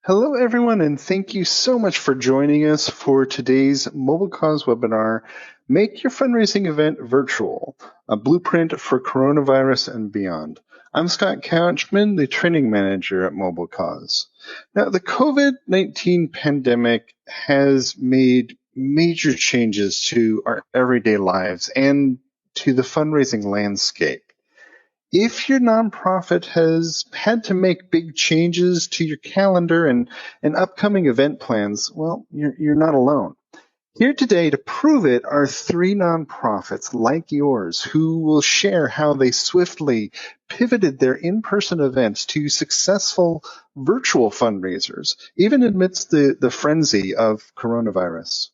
Hello, everyone, and thank you so much for joining us for today's MobileCause webinar, Make Your Fundraising Event Virtual, a blueprint for coronavirus and beyond. I'm Scott Couchman, the training manager at MobileCause. Now, the COVID-19 pandemic has made major changes to our everyday lives and to the fundraising landscape. If your nonprofit has had to make big changes to your calendar and upcoming event plans, well, you're not alone. Here today to prove it are three nonprofits like yours who will share how they swiftly pivoted their in-person events to successful virtual fundraisers, even amidst the frenzy of coronavirus.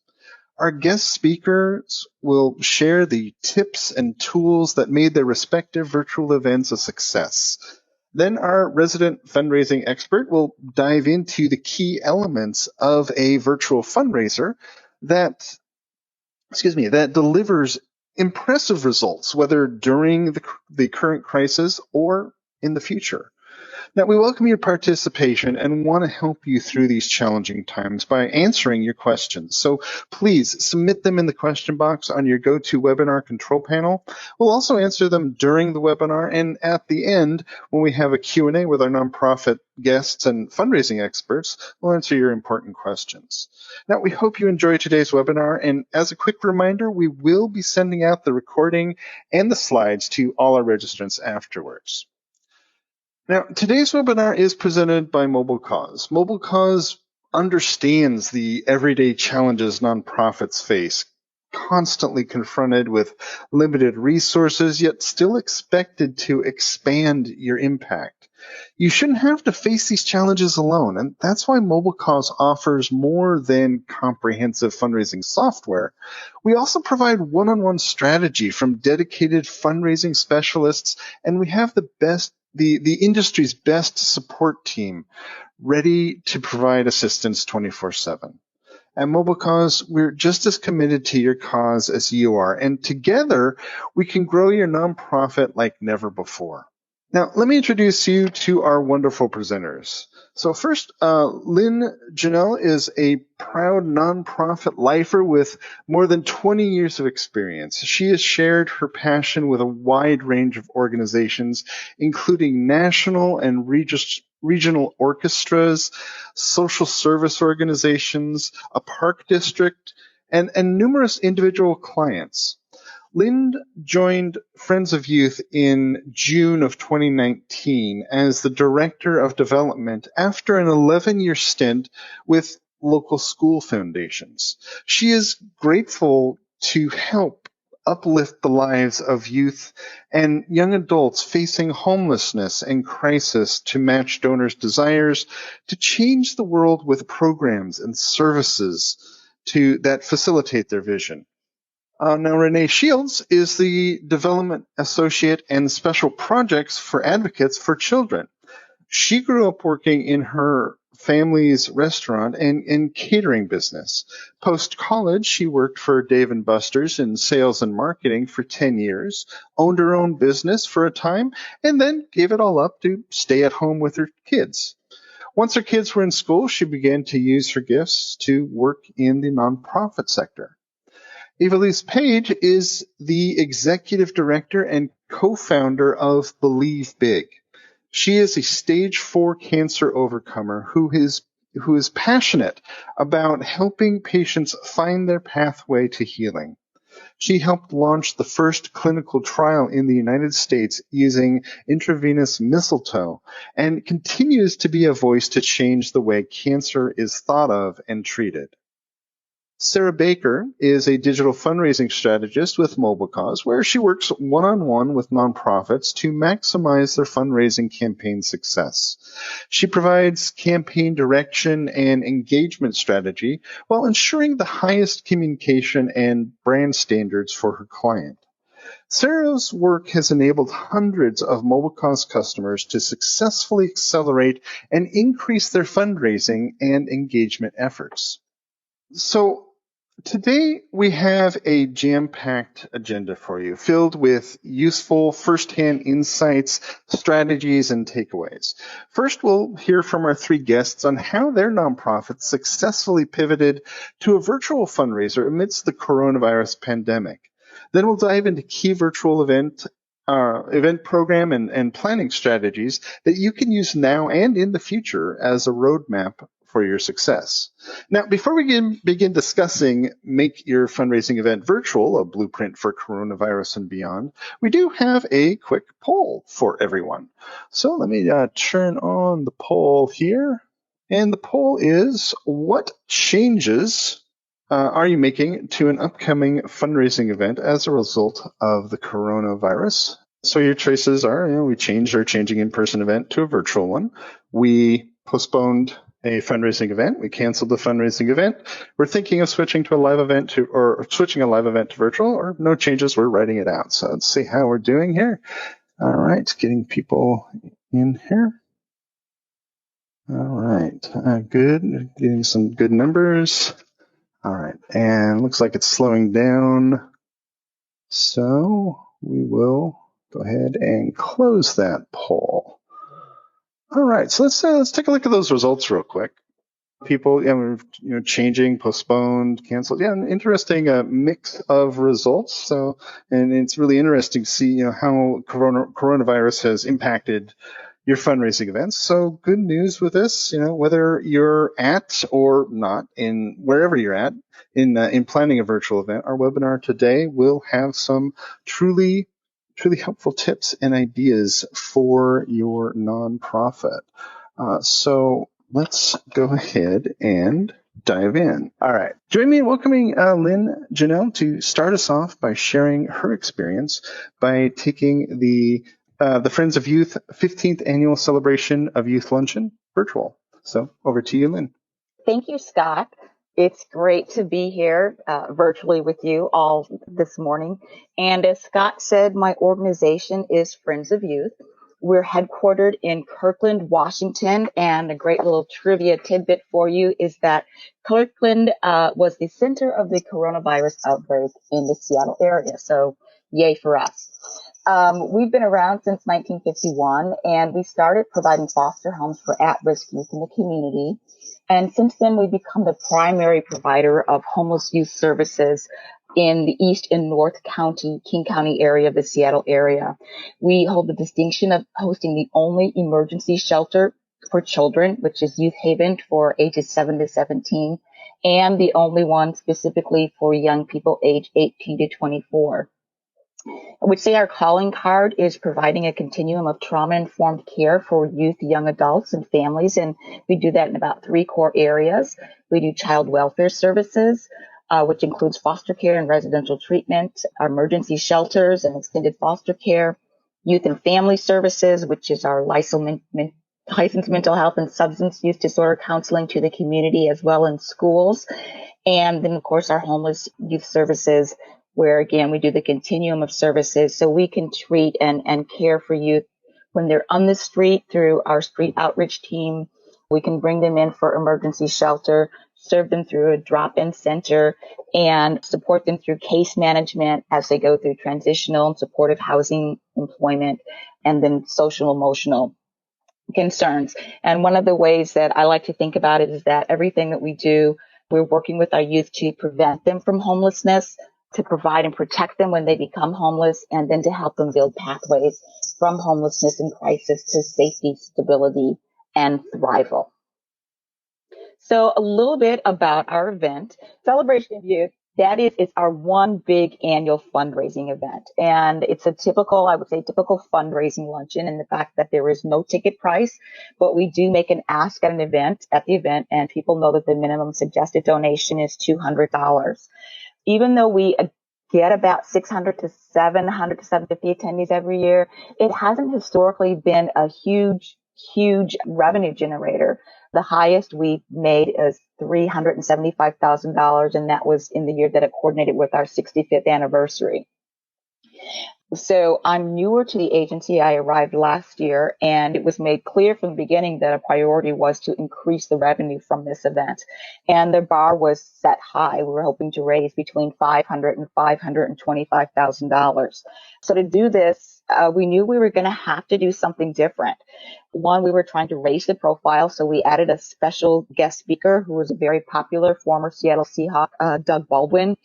Our guest speakers will share the tips and tools that made their respective virtual events a success. Then our resident fundraising expert will dive into the key elements of a virtual fundraiser that delivers impressive results, whether during the current crisis or in the future. Now, we welcome your participation and want to help you through these challenging times by answering your questions. So please submit them in the question box on your GoToWebinar control panel. We'll also answer them during the webinar and at the end, when we have a Q&A with our nonprofit guests and fundraising experts, we'll answer your important questions. Now, we hope you enjoy today's webinar, and as a quick reminder, we will be sending out the recording and the slides to all our registrants afterwards. Now, today's webinar is presented by MobileCause. MobileCause understands the everyday challenges nonprofits face, constantly confronted with limited resources, yet still expected to expand your impact. You shouldn't have to face these challenges alone, and that's why MobileCause offers more than comprehensive fundraising software. We also provide one-on-one strategy from dedicated fundraising specialists, and we have the industry's best support team ready to provide assistance 24/7. At MobileCause, we're just as committed to your cause as you are, and together we can grow your nonprofit like never before. Now, let me introduce you to our wonderful presenters. So first, Lynn Janelle is a proud nonprofit lifer with more than 20 years of experience. She has shared her passion with a wide range of organizations, including national and regional orchestras, social service organizations, a park district, and numerous individual clients. Lind joined Friends of Youth in June of 2019 as the Director of Development after an 11-year stint with local school foundations. She is grateful to help uplift the lives of youth and young adults facing homelessness and crisis to match donors' desires to change the world with programs and services that facilitate their vision. Now, Renee Shields is the Development Associate and Special Projects for Advocates for Children. She grew up working in her family's restaurant and catering business. Post-college, she worked for Dave & Buster's in sales and marketing for 10 years, owned her own business for a time, and then gave it all up to stay at home with her kids. Once her kids were in school, she began to use her gifts to work in the nonprofit sector. Evelise Page is the executive director and co-founder of Believe Big. She is a stage 4 cancer overcomer who is passionate about helping patients find their pathway to healing. She helped launch the first clinical trial in the United States using intravenous mistletoe and continues to be a voice to change the way cancer is thought of and treated. Sarah Baker is a digital fundraising strategist with MobileCause, where she works one-on-one with nonprofits to maximize their fundraising campaign success. She provides campaign direction and engagement strategy while ensuring the highest communication and brand standards for her client. Sarah's work has enabled hundreds of MobileCause customers to successfully accelerate and increase their fundraising and engagement efforts. So, Today, we have a jam-packed agenda for you, filled with useful first-hand insights, strategies, and takeaways. First, we'll hear from our three guests on how their nonprofits successfully pivoted to a virtual fundraiser amidst the coronavirus pandemic. Then we'll dive into key virtual event program and planning strategies that you can use now and in the future as a roadmap for your success. Now, before we begin discussing Make Your Fundraising Event Virtual, a blueprint for coronavirus and beyond, we do have a quick poll for everyone. So let me turn on the poll here. And the poll is, what changes are you making to an upcoming fundraising event as a result of the coronavirus? So your choices are, we changed our changing in-person event to a virtual one. We postponed a fundraising event. We canceled the fundraising event. We're thinking of switching a live event to virtual, or no changes. We're writing it out. So let's see how we're doing here. All right, getting people in here. All right, good. Getting some good numbers. All right, and looks like it's slowing down. So we will go ahead and close that poll. All right, so let's take a look at those results real quick. People, changing, postponed, canceled. Yeah, an interesting mix of results. So, and it's really interesting to see, how coronavirus has impacted your fundraising events. So, good news with this, whether you're at or not in wherever you're at in planning a virtual event, our webinar today will have some truly helpful tips and ideas for your nonprofit. So let's go ahead and dive in. All right. Join me in welcoming Lynn Janelle to start us off by sharing her experience by taking the Friends of Youth 15th Annual Celebration of Youth Luncheon virtual. So over to you, Lynn. Thank you, Scott. It's great to be here virtually with you all this morning. And as Scott said, my organization is Friends of Youth. We're headquartered in Kirkland, Washington, and a great little trivia tidbit for you is that Kirkland was the center of the coronavirus outbreak in the Seattle area. So yay for us. We've been around since 1951, and we started providing foster homes for at-risk youth in the community. And since then, we've become the primary provider of homeless youth services in the East and North County, King County area of the Seattle area. We hold the distinction of hosting the only emergency shelter for children, which is Youth Haven for ages 7 to 17, and the only one specifically for young people age 18 to 24. I would say our calling card is providing a continuum of trauma-informed care for youth, young adults, and families, and we do that in about 3 core areas. We do child welfare services, which includes foster care and residential treatment, emergency shelters and extended foster care, youth and family services, which is our licensed mental health and substance use disorder counseling to the community as well in schools, and then, of course, our homeless youth services, where, again, we do the continuum of services so we can treat and care for youth when they're on the street through our street outreach team. We can bring them in for emergency shelter, serve them through a drop-in center, and support them through case management as they go through transitional and supportive housing, employment, and then social emotional concerns. And one of the ways that I like to think about it is that everything that we do, we're working with our youth to prevent them from homelessness, to provide and protect them when they become homeless, and then to help them build pathways from homelessness and crisis to safety, stability, and thrival. So a little bit about our event, Celebration of Youth. That is our one big annual fundraising event. And it's typical fundraising luncheon in the fact that there is no ticket price, but we do make an ask at the event, and people know that the minimum suggested donation is $200. Even though we get about 600 to 700 to 750 attendees every year, it hasn't historically been a huge revenue generator. The highest we made is $375,000, and that was in the year that it coordinated with our 65th anniversary. So I'm newer to the agency. I arrived last year, and it was made clear from the beginning that a priority was to increase the revenue from this event. And the bar was set high. We were hoping to raise between $500,000 and $525,000. So to do this, we knew we were going to have to do something different. One, we were trying to raise the profile, so we added a special guest speaker who was a very popular former Seattle Seahawk, Doug Baldwin.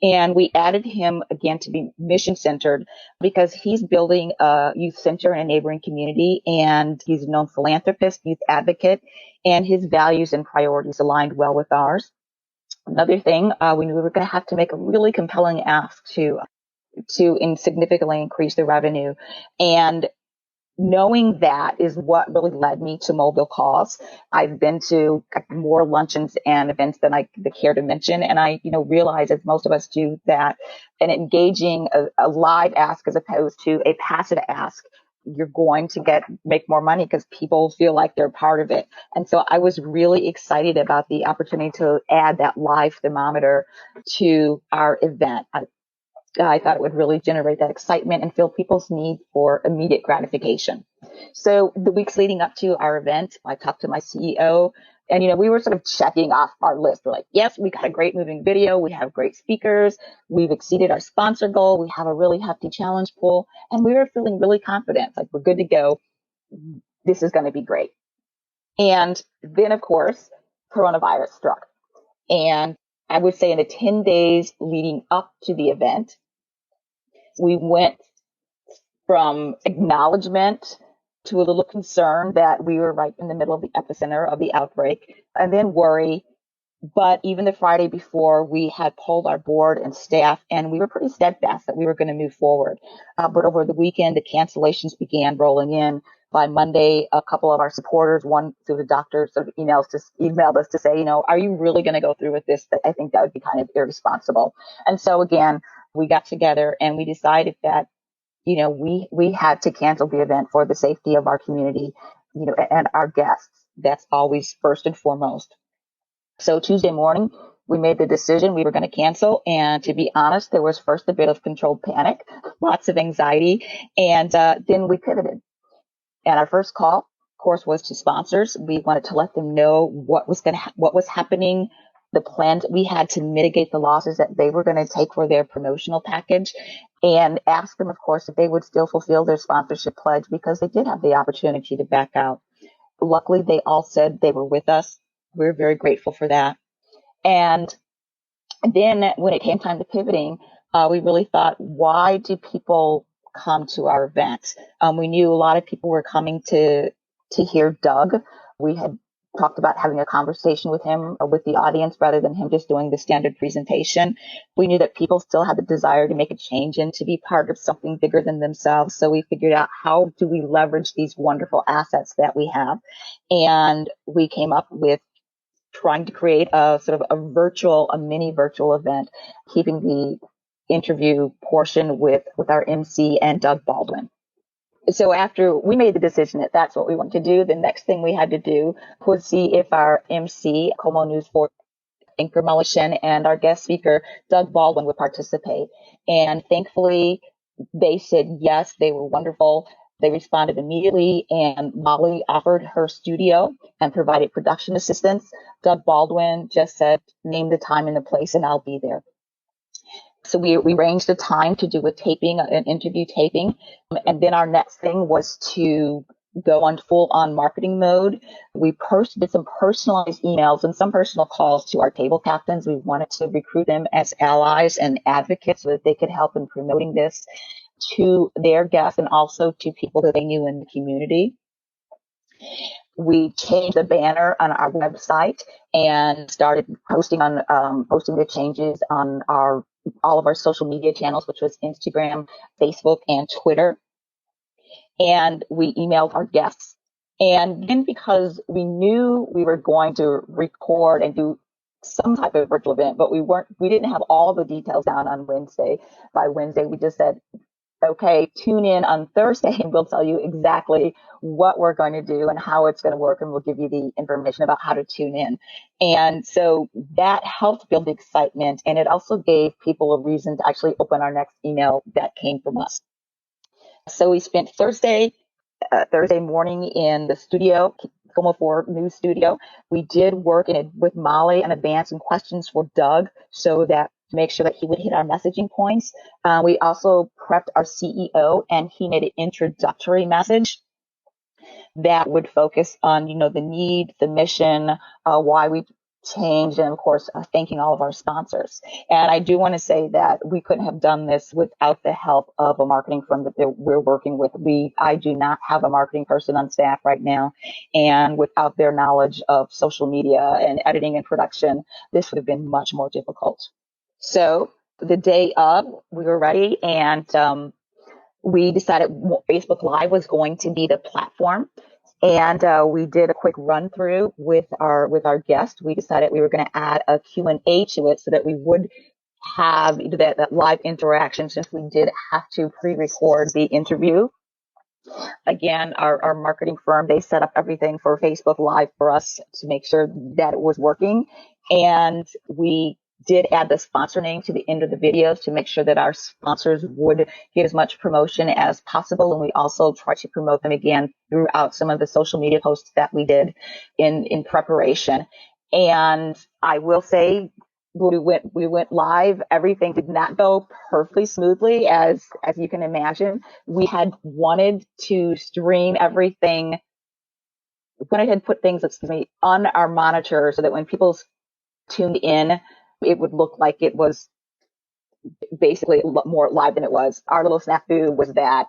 And we added him again to be mission centered because he's building a youth center in a neighboring community, and he's a known philanthropist, youth advocate, and his values and priorities aligned well with ours. Another thing, we knew we were going to have to make a really compelling ask to significantly increase the revenue. And knowing that is what really led me to Mobile Cause. I've been to more luncheons and events than I care to mention. And I, realize, as most of us do, that an engaging a live ask as opposed to a passive ask, you're going to make more money because people feel like they're part of it. And so I was really excited about the opportunity to add that live thermometer to our event. I thought it would really generate that excitement and fill people's need for immediate gratification. So the weeks leading up to our event, I talked to my CEO, and, we were sort of checking off our list. We're like, yes, we got a great moving video. We have great speakers. We've exceeded our sponsor goal. We have a really hefty challenge pool, and we were feeling really confident. Like, we're good to go. This is going to be great. And then, of course, coronavirus struck. And I would say in the 10 days leading up to the event, we went from acknowledgement to a little concern that we were right in the middle of the epicenter of the outbreak, and then worry. But even the Friday before, we had polled our board and staff, and we were pretty steadfast that we were going to move forward. But over the weekend, the cancellations began rolling in. By Monday, a couple of our supporters, one through the doctor, sort of emailed us to say, are you really going to go through with this? I think that would be kind of irresponsible. And so again, we got together and we decided that, we had to cancel the event for the safety of our community, and our guests. That's always first and foremost. So Tuesday morning, we made the decision we were going to cancel. And to be honest, there was first a bit of controlled panic, lots of anxiety, and then we pivoted. And our first call, of course, was to sponsors. We wanted to let them know what was happening, the plans we had to mitigate the losses that they were going to take for their promotional package, and ask them, of course, if they would still fulfill their sponsorship pledge because they did have the opportunity to back out. Luckily, they all said they were with us. We're very grateful for that. And then when it came time to pivoting, we really thought, why do people come to our events? We knew a lot of people were coming to hear Doug. We had talked about having a conversation with him, with the audience, rather than him just doing the standard presentation. We knew that people still had the desire to make a change and to be part of something bigger than themselves. So we figured out, how do we leverage these wonderful assets that we have? And we came up with trying to create a sort of a mini virtual event, keeping the interview portion with our MC and Doug Baldwin. So after we made the decision that that's what we wanted to do, the next thing we had to do was see if our MC, Como News 4 anchor Luncheon, and our guest speaker, Doug Baldwin, would participate. And thankfully, they said yes. They were wonderful. They responded immediately, and Molly offered her studio and provided production assistance. Doug Baldwin just said, name the time and the place, and I'll be there. So we arranged a time to do an interview taping. And then our next thing was to go on full-on marketing mode. We did some personalized emails and some personal calls to our table captains. We wanted to recruit them as allies and advocates so that they could help in promoting this to their guests and also to people that they knew in the community. We changed the banner on our website and started posting the changes on all of our social media channels, which was Instagram, Facebook, and Twitter. And we emailed our guests. And then, because we knew we were going to record and do some type of virtual event, but we didn't have all the details down on Wednesday. By Wednesday, we just said, okay, tune in on Thursday and we'll tell you exactly what we're going to do and how it's going to work. And we'll give you the information about how to tune in. And so that helped build the excitement. And it also gave people a reason to actually open our next email that came from us. So we spent Thursday morning in the studio, Como 4 News Studio. We did work with Molly in advance and questions for Doug so that to make sure that he would hit our messaging points. We also prepped our CEO, and he made an introductory message that would focus on, the need, the mission, why we changed, and of course, thanking all of our sponsors. And I do want to say that we couldn't have done this without the help of a marketing firm that we're working with. I do not have a marketing person on staff right now. And without their knowledge of social media and editing and production, this would have been much more difficult. So the day of, we were ready, and we decided Facebook Live was going to be the platform. And we did a quick run through with our guest. We decided we were going to add a Q&A to it so that we would have that live interaction, since we did have to pre-record the interview. Again, our marketing firm, they set up everything for Facebook Live for us to make sure that it was working. And we did add the sponsor name to the end of the videos to make sure that our sponsors would get as much promotion as possible. And we also tried to promote them again throughout some of the social media posts that we did in preparation. And I will say, we went live. Everything did not go perfectly smoothly, as you can imagine. We had wanted to stream everything. We went ahead and put things, on our monitor so that when people tuned in, it would look like it was basically more live than it was. Our little snafu was that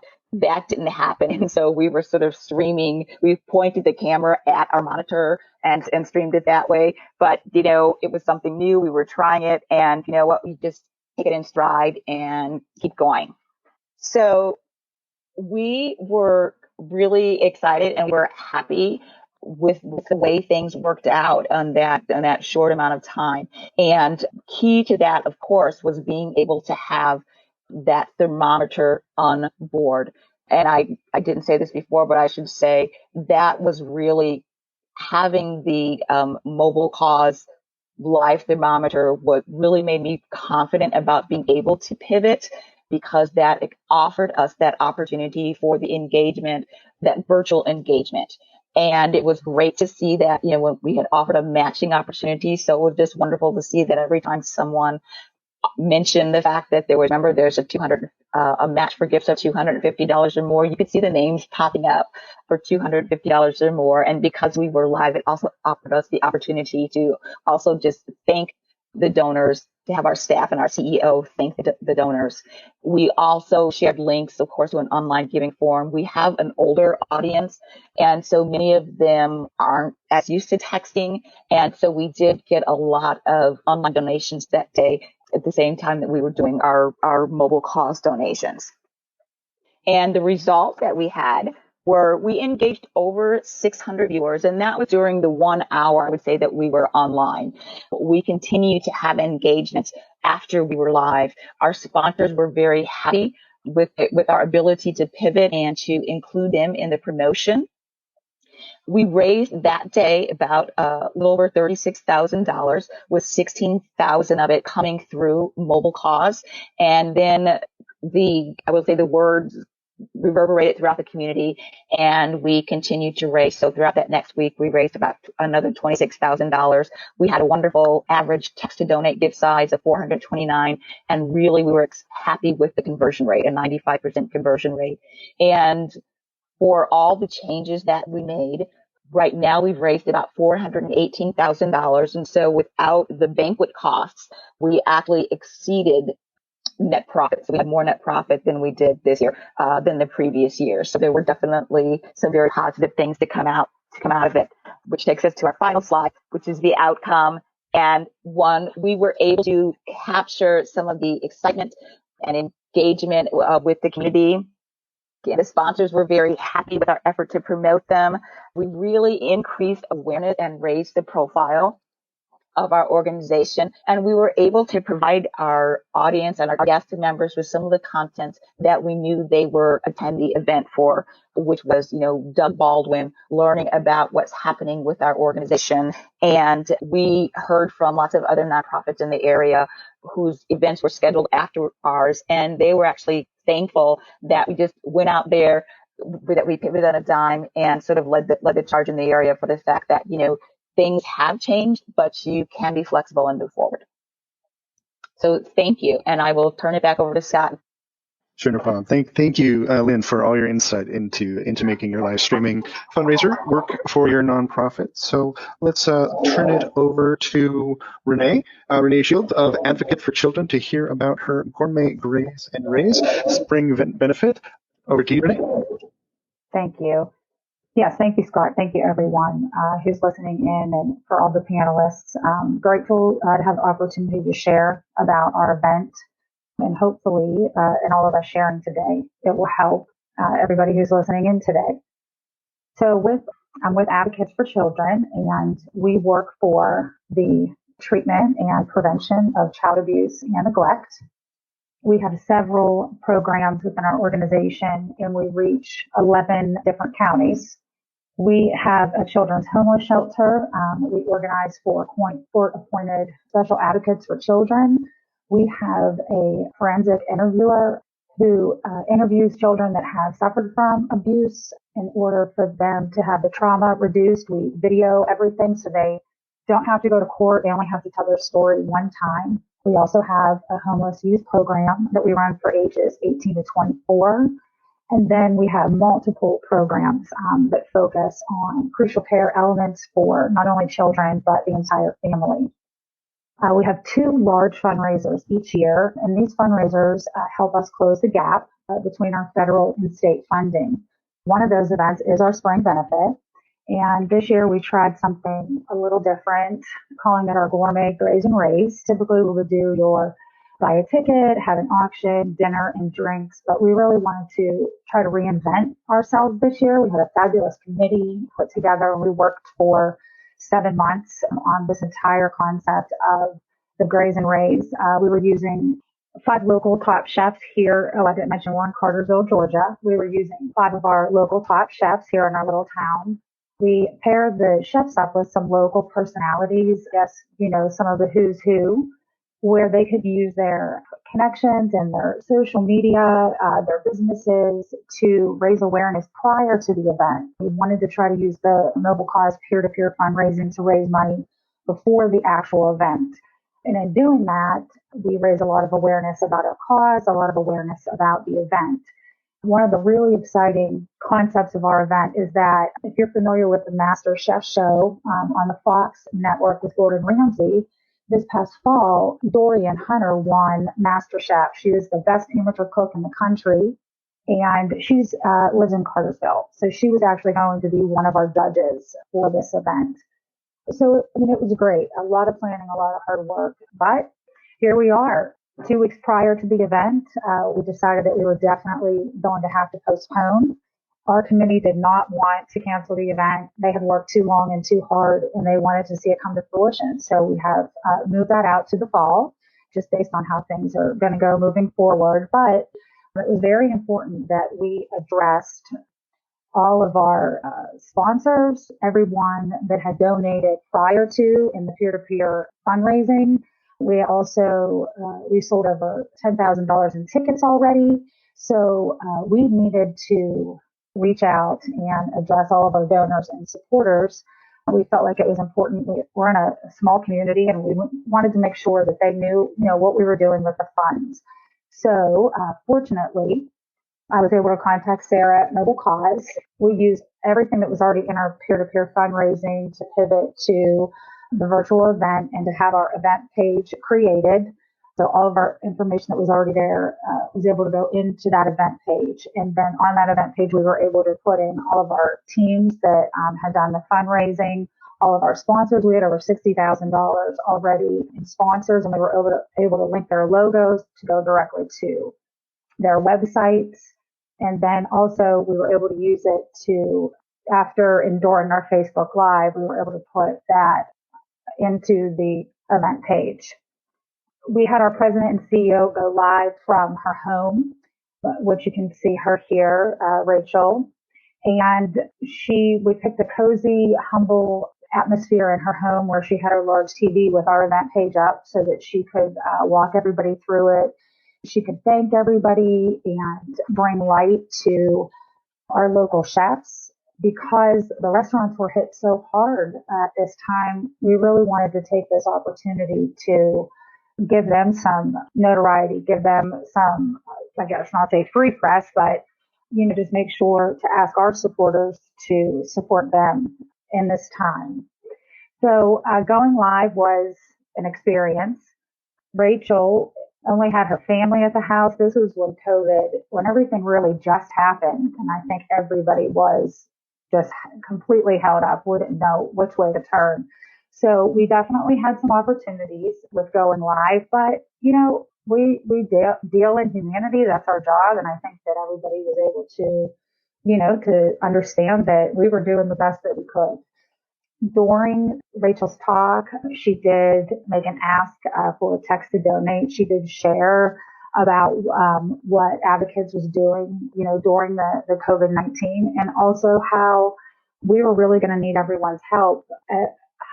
didn't happen. And so we were sort of streaming. We pointed the camera at our monitor and streamed it that way. But, it was something new. We were trying it. And you know what? We just take it in stride and keep going. So we were really excited and we're happy with the way things worked out on that short amount of time. And key to that, of course, was being able to have that thermometer on board. And I didn't say this before, but I should say that was really having the mobile cause live thermometer, what really made me confident about being able to pivot, because that offered us that opportunity for the engagement, that virtual engagement. And it was great to see that, when we had offered a matching opportunity. So it was just wonderful to see that every time someone mentioned the fact that there's a match for gifts of $250 or more, you could see the names popping up for $250 or more. And because we were live, it also offered us the opportunity to also just thank the donors, to have our staff and our CEO thank the donors. We also shared links, of course, to an online giving forum. We have an older audience, and so many of them aren't as used to texting. And so we did get a lot of online donations that day at the same time that we were doing our mobile cause donations. And the result that we had were we engaged over 600 viewers, and that was during the 1 hour, I would say, that we were online. We continued to have engagements after we were live. Our sponsors were very happy with our ability to pivot and to include them in the promotion. We raised that day about a little over $36,000, with $16,000 of it coming through mobile cause. And then I would say the words reverberated throughout the community, and we continued to raise. So throughout that next week, we raised about another $26,000. We had a wonderful average text to donate gift size of 429, and really we were happy with the conversion rate, a 95% conversion rate. And for all the changes that we made, right now we've raised about $418,000. And so without the banquet costs, we actually exceeded net profit. So we had more net profit than we did this year, than the previous year. So there were definitely some very positive things to come out of it, which takes us to our final slide, which is the outcome. And we were able to capture some of the excitement and engagement with the community. Again, the sponsors were very happy with our effort to promote them. We really increased awareness and raised the profile of our organization, and we were able to provide our audience and our guest members with some of the content that we knew they were attending the event for, which was, Doug Baldwin learning about what's happening with our organization. And we heard from lots of other nonprofits in the area whose events were scheduled after ours, and they were actually thankful that we just went out there, that we pivoted on a dime and sort of led the charge in the area for the fact that, things have changed, but you can be flexible and move forward. So thank you. And I will turn it back over to Scott. Sure, no problem. Thank you, Lynn, for all your insight into making your live streaming fundraiser work for your nonprofit. So let's turn it over to Renee Shield of Advocate for Children to hear about her Gourmet Graze and Raise Spring Benefit. Over to you, Renee. Thank you. Yes, thank you, Scott. Thank you, everyone who's listening in, and for all the panelists. Grateful to have the opportunity to share about our event, and hopefully, in all of us sharing today, it will help everybody who's listening in today. So I'm with Advocates for Children, and we work for the treatment and prevention of child abuse and neglect. We have several programs within our organization, and we reach 11 different counties. We have a children's homeless shelter. We organize for court-appointed special advocates for children. We have a forensic interviewer who interviews children that have suffered from abuse in order for them to have the trauma reduced. We video everything so they don't have to go to court. They only have to tell their story one time. We also have a homeless youth program that we run for ages 18 to 24. And then we have multiple programs that focus on crucial care elements for not only children, but the entire family. We have 2 large fundraisers each year, and these fundraisers help us close the gap between our federal and state funding. One of those events is our spring benefit. And this year we tried something a little different, calling it our Gourmet Graze and Raise. Typically we would do your buy a ticket, have an auction, dinner, and drinks, but we really wanted to try to reinvent ourselves this year. We had a fabulous committee put together, and we worked for 7 months on this entire concept of the Graze and Raise. We were using 5 local top chefs here. Oh, I didn't mention we're in Cartersville, Georgia. We were using 5 of our local top chefs here in our little town. We paired the chefs up with some local personalities, some of the who's who, where they could use their connections and their social media, their businesses to raise awareness prior to the event. We wanted to try to use the noble cause peer-to-peer fundraising to raise money before the actual event. And in doing that, we raise a lot of awareness about our cause, a lot of awareness about the event. One of the really exciting concepts of our event is that if you're familiar with the Master Chef show on the Fox network with Gordon Ramsay, this past fall, Dorian Hunter won Master Chef. She is the best amateur cook in the country, and she's lives in Cartersville. So she was actually going to be one of our judges for this event. So, it was great. A lot of planning, a lot of hard work, but here we are. 2 weeks prior to the event, we decided that we were definitely going to have to postpone. Our committee did not want to cancel the event. They had worked too long and too hard, and they wanted to see it come to fruition. So we have moved that out to the fall, just based on how things are going to go moving forward. But it was very important that we addressed all of our sponsors, everyone that had donated prior to in the peer-to-peer fundraising. We also, we sold over $10,000 in tickets already. So we needed to reach out and address all of our donors and supporters. We felt like it was important. We're in a small community, and we wanted to make sure that they knew, what we were doing with the funds. So fortunately, I was able to contact Sarah at Noble Cause. We used everything that was already in our peer-to-peer fundraising to pivot to the virtual event and to have our event page created. So all of our information that was already there was able to go into that event page. And then on that event page, we were able to put in all of our teams that had done the fundraising, all of our sponsors. We had over $60,000 already in sponsors, and we were able to link their logos to go directly to their websites. And then also we were able to use it to, after and during our Facebook Live, we were able to put that into the event page. We had our president and CEO go live from her home, which you can see her here, Rachel. And we picked a cozy, humble atmosphere in her home where she had her large TV with our event page up so that she could walk everybody through it. she could thank everybody and bring light to our local chefs. Because the restaurants were hit so hard at this time, we really wanted to take this opportunity to give them some notoriety, give them some, I guess not say free press, but, just make sure to ask our supporters to support them in this time. So going live was an experience. Rachel only had her family at the house. This was when everything really just happened. And I think everybody was just completely held up, wouldn't know which way to turn. So we definitely had some opportunities with going live, but we deal in humanity. That's our job. And I think that everybody was able to understand that we were doing the best that we could. During Rachel's talk, she did make an ask for a text to donate. She did share about what Advocates was doing, during the COVID-19, and also how we were really going to need everyone's help,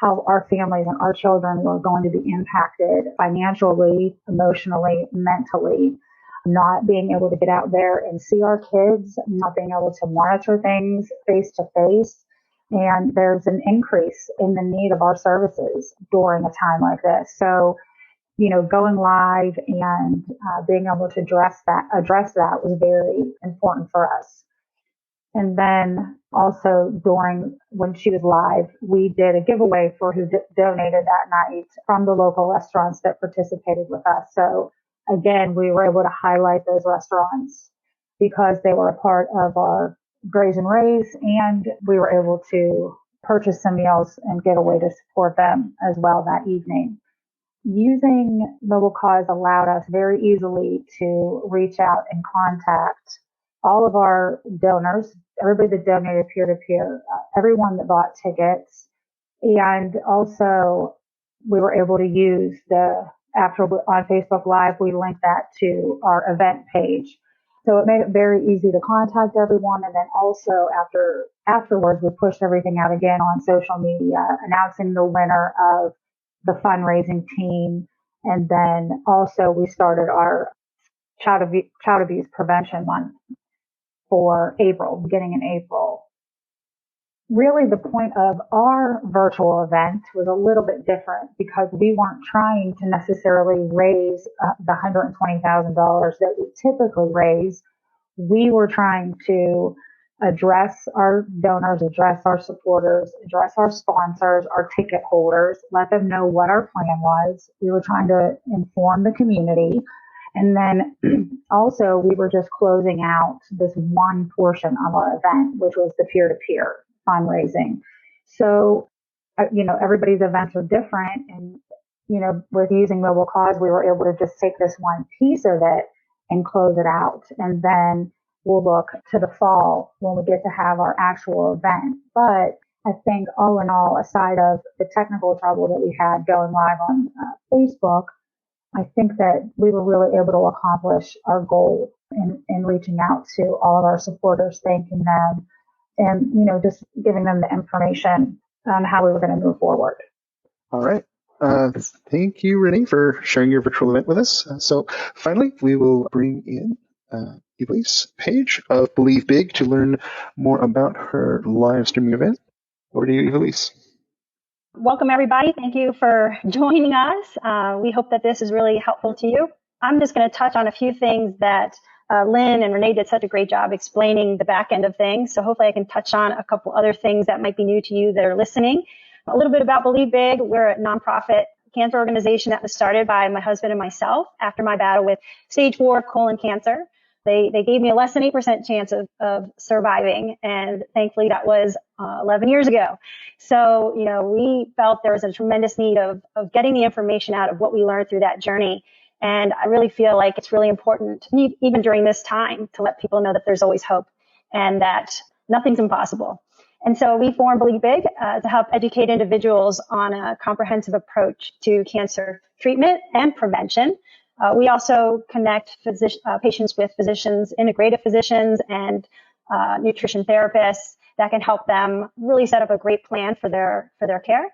how our families and our children were going to be impacted financially, emotionally, mentally, not being able to get out there and see our kids, not being able to monitor things face to face. And there's an increase in the need of our services during a time like this. So, going live and being able to address that was very important for us. And then also when she was live, we did a giveaway for who donated that night from the local restaurants that participated with us. So again, we were able to highlight those restaurants because they were a part of our Graze and Raise, and we were able to purchase some meals and get a way to support them as well that evening. Using Mobile Cause allowed us very easily to reach out and contact all of our donors, everybody that donated peer-to-peer, everyone that bought tickets, and also we were able to use after on Facebook Live, we linked that to our event page. So it made it very easy to contact everyone. And then also afterwards, we pushed everything out again on social media, announcing the winner of the fundraising team. And then also we started our child abuse prevention month for April, beginning in April. Really, the point of our virtual event was a little bit different because we weren't trying to necessarily raise the $120,000 that we typically raise. We were trying to address our donors, address our supporters, address our sponsors, our ticket holders, let them know what our plan was. We were trying to inform the community. And then also we were just closing out this one portion of our event, which was the peer-to-peer fundraising. So, everybody's events are different. And, with using Mobile Cause, we were able to just take this one piece of it and close it out. And then we'll look to the fall when we get to have our actual event. But I think all in all, aside of the technical trouble that we had going live on Facebook, I think that we were really able to accomplish our goal in reaching out to all of our supporters, thanking them, and, just giving them the information on how we were going to move forward. All right. Thank you, Renee, for sharing your virtual event with us. So finally, we will bring in Elise Page of Believe Big to learn more about her live streaming event. Over to you, Elise. Welcome, everybody. Thank you for joining us. We hope that this is really helpful to you. I'm just going to touch on a few things that Lynn and Renee did such a great job explaining the back end of things. So hopefully I can touch on a couple other things that might be new to you that are listening. A little bit about Believe Big. We're a nonprofit cancer organization that was started by my husband and myself after my battle with stage 4 colon cancer. They gave me a less than 8% chance of surviving. And thankfully that was 11 years ago. So, we felt there was a tremendous need of getting the information out of what we learned through that journey. And I really feel like it's really important, even during this time, to let people know that there's always hope and that nothing's impossible. And so we formed Believe Big to help educate individuals on a comprehensive approach to cancer treatment and prevention. We also connect patients with physicians, integrative physicians, and nutrition therapists that can help them really set up a great plan for their care.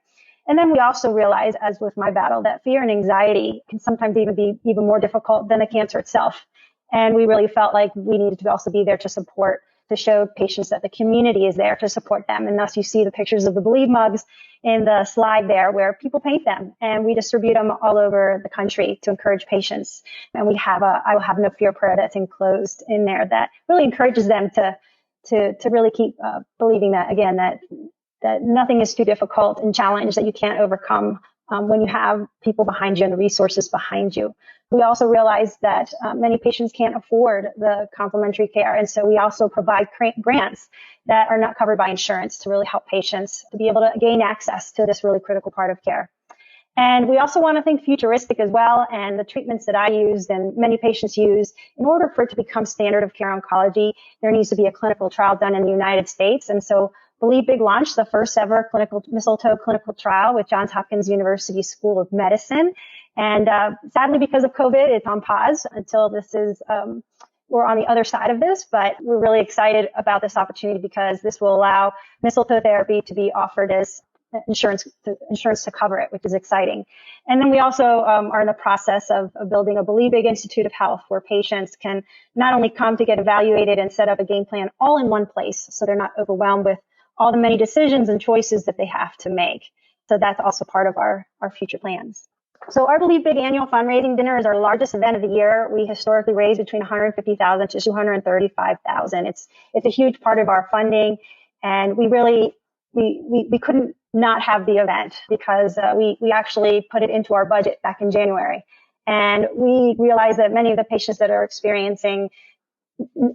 And then we also realize, as with my battle, that fear and anxiety can sometimes even be even more difficult than the cancer itself. And we really felt like we needed to also be there to support, to show patients that the community is there to support them. And thus you see the pictures of the Believe mugs in the slide there where people paint them, and we distribute them all over the country to encourage patients. And we have I Will Have No Fear prayer that's enclosed in there that really encourages them to really keep believing that, again, that nothing is too difficult and challenge that you can't overcome when you have people behind you and the resources behind you. We also realize that many patients can't afford the complementary care. And so we also provide grants that are not covered by insurance to really help patients to be able to gain access to this really critical part of care. And we also want to think futuristic as well. And the treatments that I used and many patients use, in order for it to become standard of care oncology, there needs to be a clinical trial done in the United States. And so Believe Big launched the first ever mistletoe clinical trial with Johns Hopkins University School of Medicine. And sadly, because of COVID, it's on pause until we're on the other side of this. But we're really excited about this opportunity because this will allow mistletoe therapy to be offered as insurance to cover it, which is exciting. And then we also are in the process of building a Believe Big Institute of Health where patients can not only come to get evaluated and set up a game plan all in one place, so they're not overwhelmed with all the many decisions and choices that they have to make. So that's also part of our future plans. So our Believe Big annual fundraising dinner is our largest event of the year. We historically raise between $150,000 to $235,000. It's a huge part of our funding, and we couldn't not have the event because we actually put it into our budget back in January. And we realized that many of the patients that are experiencing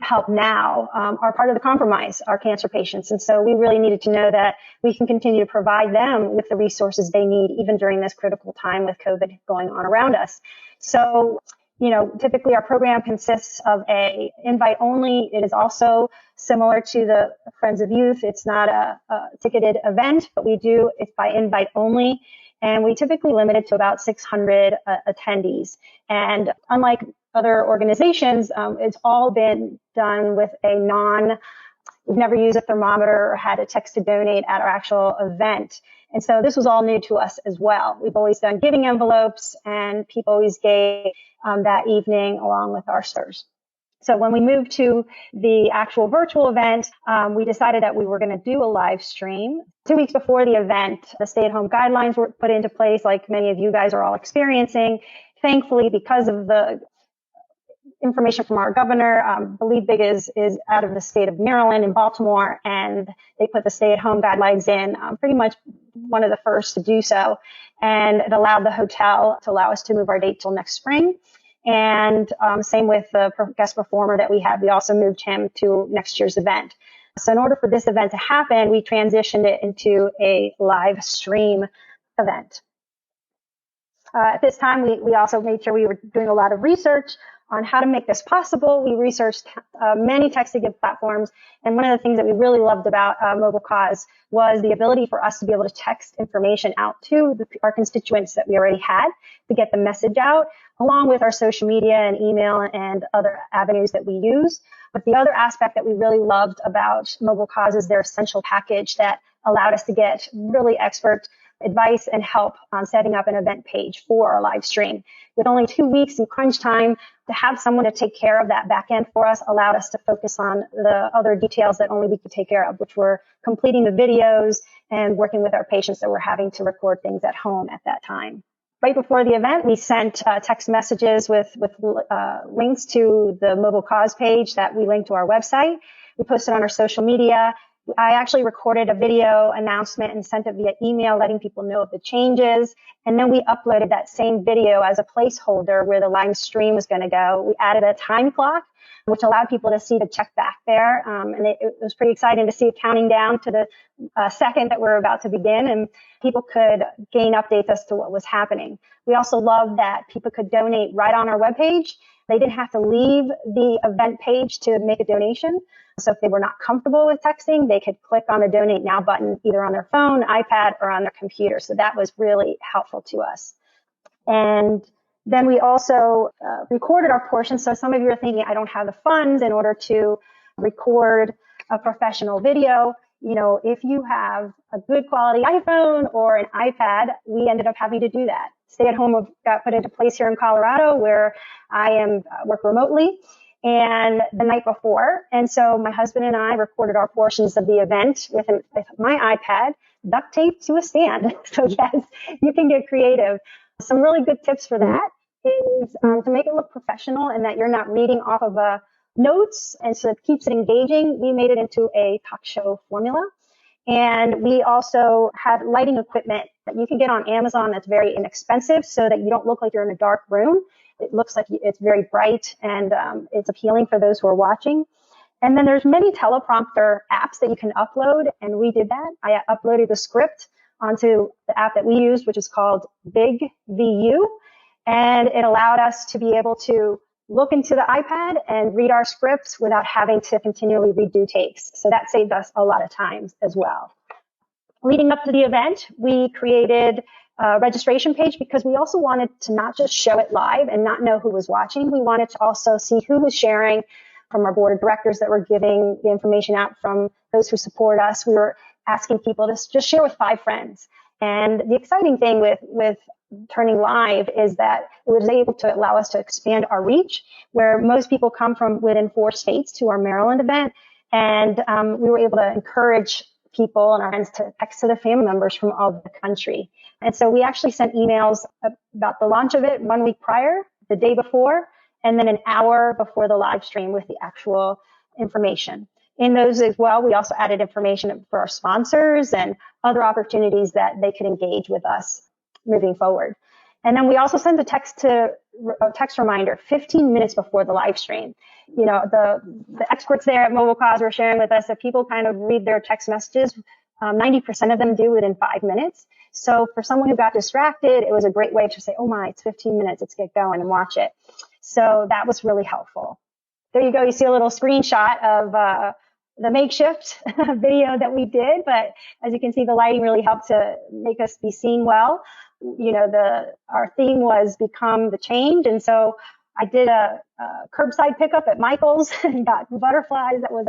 help now are part of the compromise, our cancer patients. And so we really needed to know that we can continue to provide them with the resources they need, even during this critical time with COVID going on around us. So, typically our program consists of a invite only. It is also similar to the Friends of Youth. It's not a ticketed event, but it's by invite only. And we typically limit it to about 600 attendees. And unlike other organizations, it's all been done with we've never used a thermometer or had a text to donate at our actual event. And so this was all new to us as well. We've always done giving envelopes, and people always gave that evening along with our stars. So when we moved to the actual virtual event, we decided that we were going to do a live stream. 2 weeks before the event, the stay-at-home guidelines were put into place, like many of you guys are all experiencing. Thankfully, because of the information from our governor, Believe Big is out of the state of Maryland and Baltimore, and they put the stay-at-home guidelines in, pretty much one of the first to do so. And it allowed the hotel to allow us to move our date till next spring. And same with the guest performer that we had. We also moved him to next year's event. So in order for this event to happen, we transitioned it into a live stream event. At this time, we also made sure we were doing a lot of research on how to make this possible. We researched many text-to-give platforms, and one of the things that we really loved about Mobile Cause was the ability for us to be able to text information out to our constituents that we already had to get the message out, along with our social media and email and other avenues that we use. But the other aspect that we really loved about Mobile Cause is their essential package that allowed us to get really expert advice and help on setting up an event page for our live stream. With only 2 weeks in crunch time, to have someone to take care of that back end for us allowed us to focus on the other details that only we could take care of, which were completing the videos and working with our patients that were having to record things at home at that time. Right before the event, we sent text messages with links to the Mobile Cause page that we linked to our website. We posted on our social media. I actually recorded a video announcement and sent it via email, letting people know of the changes. And then we uploaded that same video as a placeholder where the live stream was going to go. We added a time clock, which allowed people to see the check back there. And it was pretty exciting to see it counting down to the second that we're about to begin, and people could gain updates as to what was happening. We also loved that people could donate right on our webpage. They didn't have to leave the event page to make a donation. So if they were not comfortable with texting, they could click on the Donate Now button either on their phone, iPad, or on their computer. So that was really helpful to us. And then we also recorded our portion. So some of you are thinking, I don't have the funds in order to record a professional video. if you have a good quality iPhone or an iPad, we ended up having to do that. Stay at home got put into place here in Colorado where I am work remotely and the night before. And so my husband and I recorded our portions of the event with my iPad duct taped to a stand. So yes, you can get creative. Some really good tips for that is to make it look professional and that you're not reading off of notes. And so it keeps it engaging. We made it into a talk show formula. And we also had lighting equipment that you can get on Amazon that's very inexpensive so that you don't look like you're in a dark room. It looks like it's very bright and it's appealing for those who are watching. And then there's many teleprompter apps that you can upload. And we did that. I uploaded the script onto the app that we used, which is called Big VU. And it allowed us to be able to look into the iPad and read our scripts without having to continually redo takes. So that saved us a lot of time as well. Leading up to the event, we created a registration page because we also wanted to not just show it live and not know who was watching. We wanted to also see who was sharing from our board of directors that were giving the information out, from those who support us. We were asking people to just share with 5 friends. And the exciting thing with turning live is that it was able to allow us to expand our reach, where most people come from within 4 states to our Maryland event. And we were able to encourage people and our friends to text to their family members from all over the country. And so we actually sent emails about the launch of it 1 week prior, the day before, and then an hour before the live stream with the actual information. In those as well, we also added information for our sponsors and other opportunities that they could engage with us moving forward. And then we also sent a text reminder 15 minutes before the live stream. The experts there at Mobile Cause were sharing with us that people kind of read their text messages. 90% of them do within 5 minutes. So for someone who got distracted, it was a great way to say, oh my, it's 15 minutes. Let's get going and watch it. So that was really helpful. There you go. You see a little screenshot of the makeshift video that we did. But as you can see, the lighting really helped to make us be seen well. Our theme was become the change. And so I did a curbside pickup at Michael's and got butterflies. That was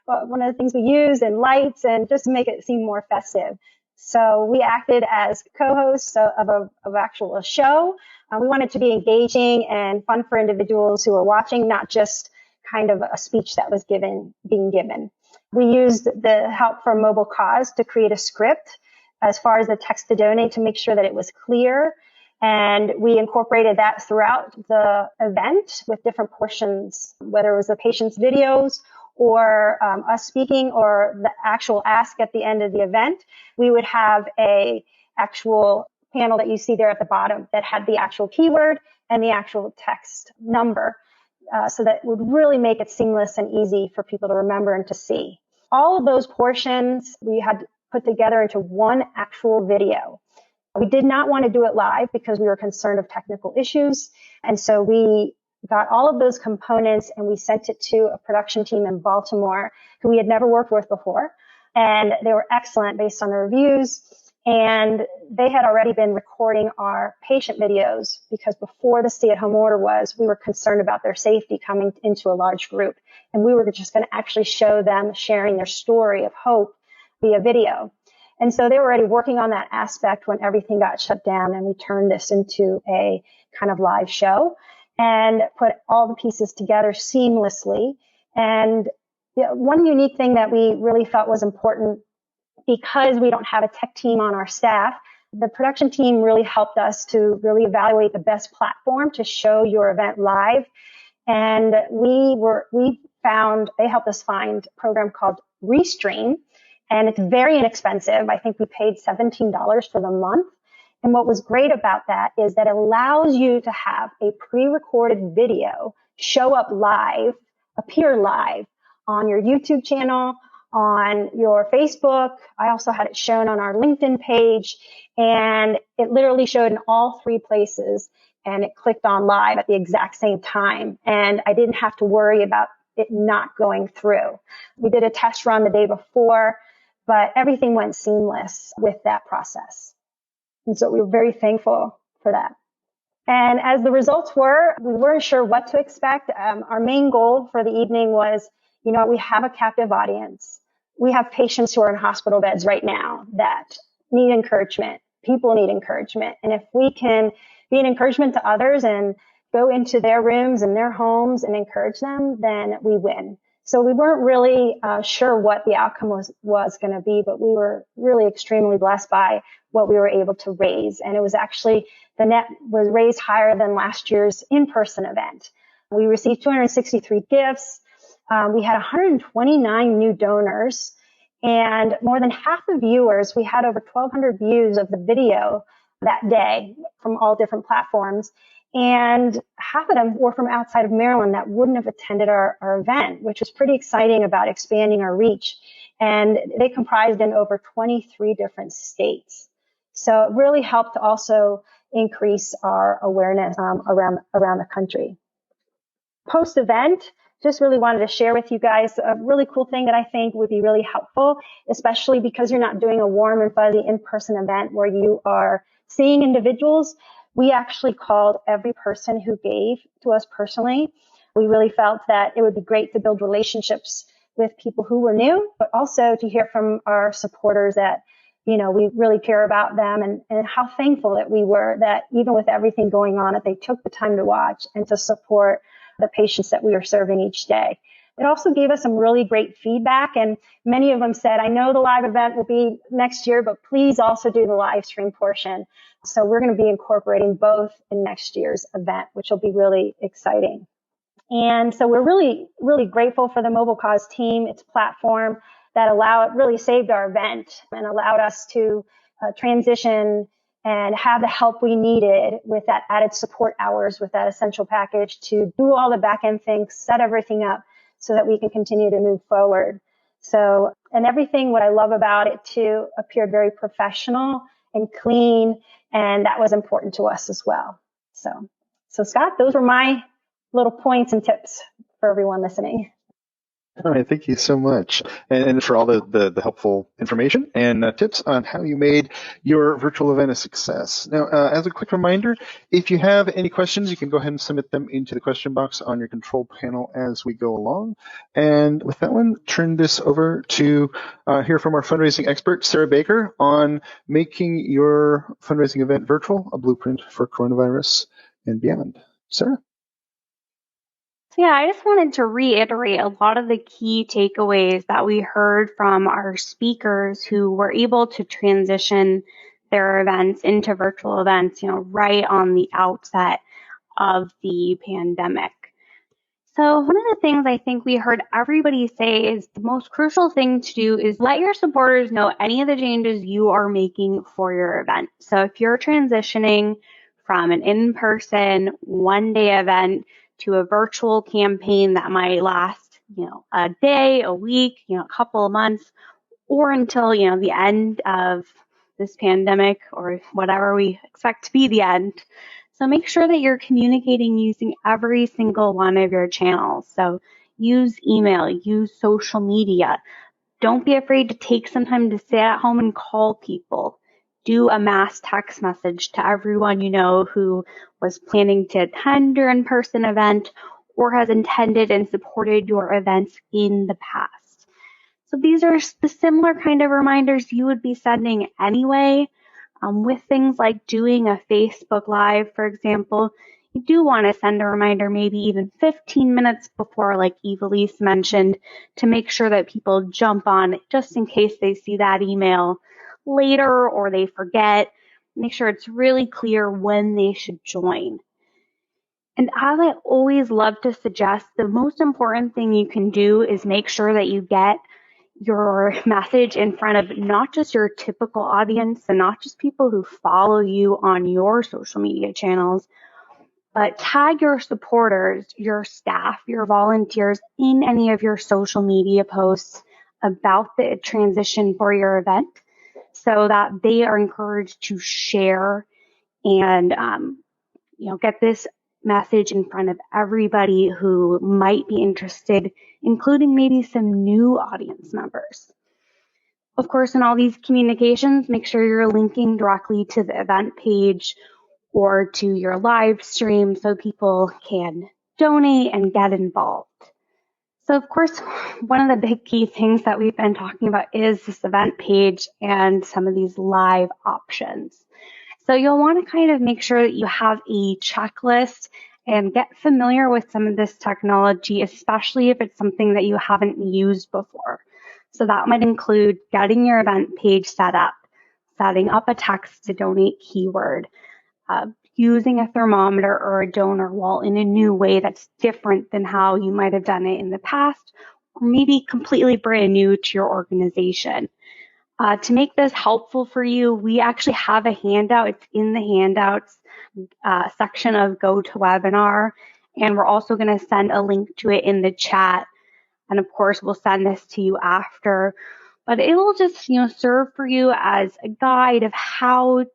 one of the things we used, and lights, and just to make it seem more festive. So we acted as co-hosts of actual show. We wanted to be engaging and fun for individuals who were watching, not just kind of a speech that was being given. We used the help from Mobile Cause to create a script as far as the text to donate to make sure that it was clear. And we incorporated that throughout the event with different portions, whether it was the patient's videos or us speaking or the actual ask at the end of the event. We would have a actual panel that you see there at the bottom that had the actual keyword and the actual text number. So that would really make it seamless and easy for people to remember and to see. All of those portions we had put together into one actual video. We did not want to do it live because we were concerned of technical issues. And so we got all of those components and we sent it to a production team in Baltimore who we had never worked with before. And they were excellent based on the reviews. And they had already been recording our patient videos because before the stay-at-home order we were concerned about their safety coming into a large group. And we were just going to actually show them sharing their story of hope via video. And so they were already working on that aspect when everything got shut down, and we turned this into a kind of live show and put all the pieces together seamlessly. And one unique thing that we really felt was important, because we don't have a tech team on our staff, the production team really helped us to really evaluate the best platform to show your event live. And they helped us find a program called Restream, and it's very inexpensive. I think we paid $17 for the month. And what was great about that is that it allows you to have a pre-recorded video show up live, appear live on your YouTube channel, on your Facebook. I also had it shown on our LinkedIn page, and it literally showed in all 3 places, and it clicked on live at the exact same time. And I didn't have to worry about it not going through. We did a test run the day before, but everything went seamless with that process. And so we were very thankful for that. And as the results were, we weren't sure what to expect. Our main goal for the evening was, we have a captive audience. we have patients who are in hospital beds right now that need encouragement. People need encouragement. And if we can be an encouragement to others and go into their rooms and their homes and encourage them, then we win. So we weren't really sure what the outcome was going to be, but we were really extremely blessed by what we were able to raise. And it was actually, the net was raised higher than last year's in-person event. We received 263 gifts. We had 129 new donors, and more than half the viewers, we had over 1,200 views of the video that day from all different platforms. And half of them were from outside of Maryland that wouldn't have attended our event, which was pretty exciting about expanding our reach. And they comprised in over 23 different states. So it really helped to also increase our awareness around the country. Post-event, just really wanted to share with you guys a really cool thing that I think would be really helpful, especially because you're not doing a warm and fuzzy in-person event where you are seeing individuals. We actually called every person who gave to us personally. We really felt that it would be great to build relationships with people who were new, but also to hear from our supporters that, we really care about them and how thankful that we were that even with everything going on, that they took the time to watch and to support the patients that we are serving each day. It also gave us some really great feedback, and many of them said, I know the live event will be next year, but please also do the live stream portion. So we're going to be incorporating both in next year's event, which will be really exciting. And so we're really, really grateful for the Mobile Cause team, its platform that really saved our event and allowed us to transition and have the help we needed with that added support hours, with that essential package to do all the back end things, set everything up so that we can continue to move forward. So, and everything, what I love about it too, appeared very professional and clean. And that was important to us as well. So Scott, those were my little points and tips for everyone listening. All right, thank you so much, and for all the helpful information and tips on how you made your virtual event a success. Now, as a quick reminder, if you have any questions, you can go ahead and submit them into the question box on your control panel as we go along. And with that one, turn this over to hear from our fundraising expert, Sarah Baker, on making your fundraising event virtual, a blueprint for coronavirus and beyond. Sarah? Yeah, I just wanted to reiterate a lot of the key takeaways that we heard from our speakers who were able to transition their events into virtual events, right on the outset of the pandemic. So one of the things I think we heard everybody say is the most crucial thing to do is let your supporters know any of the changes you are making for your event. So if you're transitioning from an in-person one-day event to a virtual campaign that might last, a day, a week, a couple of months, or until, the end of this pandemic or whatever we expect to be the end. So make sure that you're communicating using every single one of your channels. So use email, use social media. Don't be afraid to take some time to stay at home and call people. Do a mass text message to everyone you know who was planning to attend your in-person event or has attended and supported your events in the past. So these are the similar kind of reminders you would be sending anyway. With things like doing a Facebook Live, for example, you do want to send a reminder maybe even 15 minutes before, like Evelise mentioned, to make sure that people jump on just in case they see that email later or they forget. Make sure it's really clear when they should join. And as I always love to suggest, the most important thing you can do is make sure that you get your message in front of not just your typical audience and not just people who follow you on your social media channels, but tag your supporters, your staff, your volunteers in any of your social media posts about the transition for your event so that they are encouraged to share and, get this message in front of everybody who might be interested, including maybe some new audience members. Of course, in all these communications, make sure you're linking directly to the event page or to your live stream so people can donate and get involved. So of course, one of the big key things that we've been talking about is this event page and some of these live options. So you'll want to kind of make sure that you have a checklist and get familiar with some of this technology, especially if it's something that you haven't used before. So that might include getting your event page set up, setting up a text to donate keyword, using a thermometer or a donor wall in a new way that's different than how you might have done it in the past, or maybe completely brand new to your organization. To make this helpful for you, we actually have a handout. It's in the handouts section of GoToWebinar, and we're also going to send a link to it in the chat. And of course, we'll send this to you after, but it will just, serve for you as a guide of how,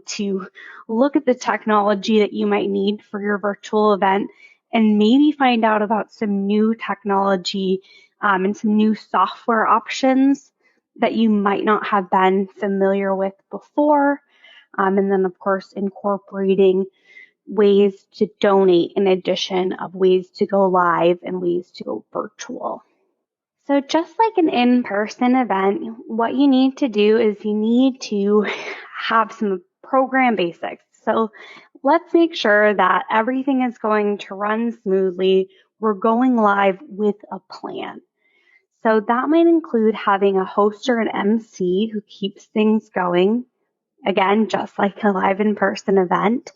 to look at the technology that you might need for your virtual event and maybe find out about some new technology and some new software options that you might not have been familiar with before. And then, of course, incorporating ways to donate in addition of ways to go live and ways to go virtual. So just like an in-person event, what you need to do is you need to have some program basics. So let's make sure that everything is going to run smoothly. We're going live with a plan. So that might include having a host or an MC who keeps things going. Again, just like a live in-person event.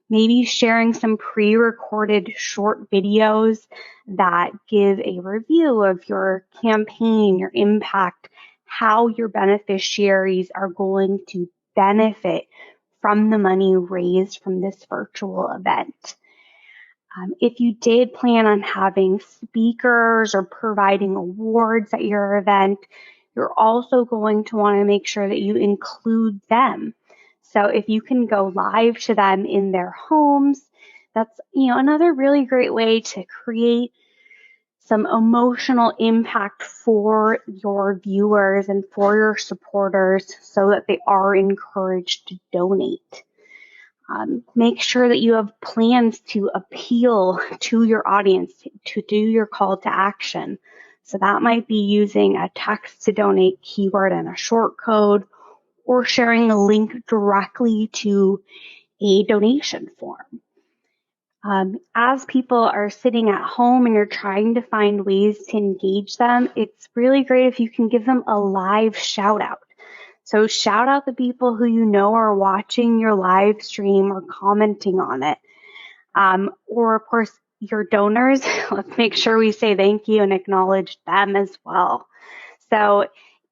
Maybe sharing some pre-recorded short videos that give a review of your campaign, your impact, how your beneficiaries are going to benefit from the money raised from this virtual event. If you did plan on having speakers or providing awards at your event, you're also going to want to make sure that you include them. So if you can go live to them in their homes, that's another really great way to create some emotional impact for your viewers and for your supporters so that they are encouraged to donate. Make sure that you have plans to appeal to your audience, to do your call to action. So that might be using a text to donate keyword and a short code, or sharing a link directly to a donation form. As people are sitting at home and you're trying to find ways to engage them, it's really great if you can give them a live shout out. So shout out the people who you know are watching your live stream or commenting on it. Or of course, your donors, let's make sure we say thank you and acknowledge them as well. So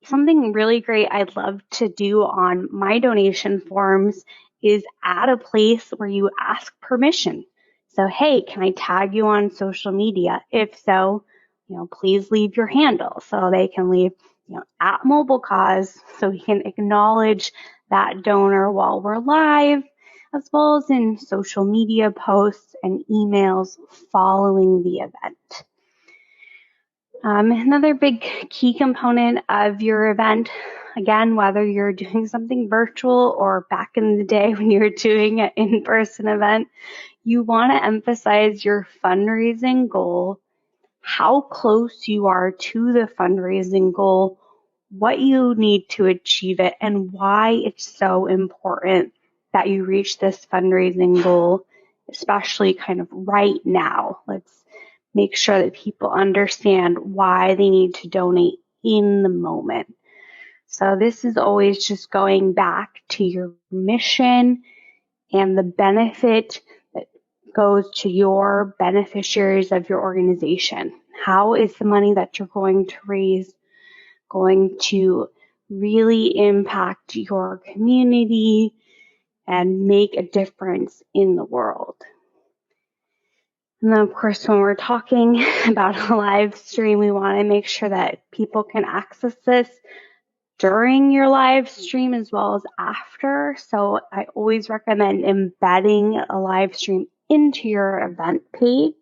something really great I'd love to do on my donation forms is add a place where you ask permission. So, hey, can I tag you on social media? If so, please leave your handle. So they can leave, at Mobile Cause, so we can acknowledge that donor while we're live, as well as in social media posts and emails following the event. Another big key component of your event, again, whether you're doing something virtual or back in the day when you were doing an in-person event, you want to emphasize your fundraising goal, how close you are to the fundraising goal, what you need to achieve it, and why it's so important that you reach this fundraising goal, especially kind of right now. Let's make sure that people understand why they need to donate in the moment. So this is always just going back to your mission and the benefit that goes to your beneficiaries of your organization. How is the money that you're going to raise going to really impact your community and make a difference in the world? And then, of course, when we're talking about a live stream, we want to make sure that people can access this during your live stream as well as after. So I always recommend embedding a live stream into your event page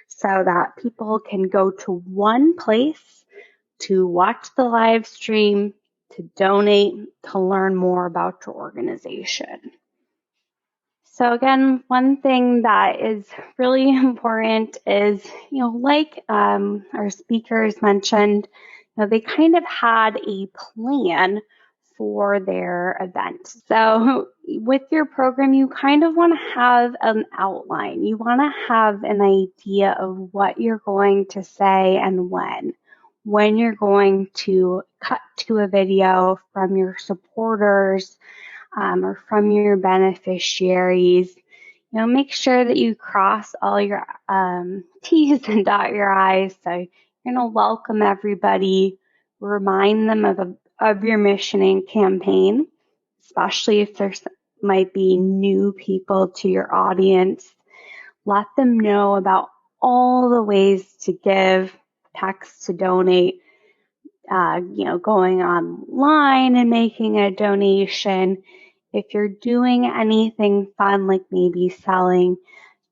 so that people can go to one place to watch the live stream, to donate, to learn more about your organization. So again, one thing that is really important is, like our speakers mentioned, they kind of had a plan for their event. So with your program, you kind of want to have an outline. You want to have an idea of what you're going to say and when you're going to cut to a video from your supporters, or from your beneficiaries. Make sure that you cross all your T's and dot your I's. So you're going to welcome everybody, remind them of your mission and campaign, especially if there might be new people to your audience. Let them know about all the ways to give, text to donate, going online and making a donation. If you're doing anything fun, like maybe selling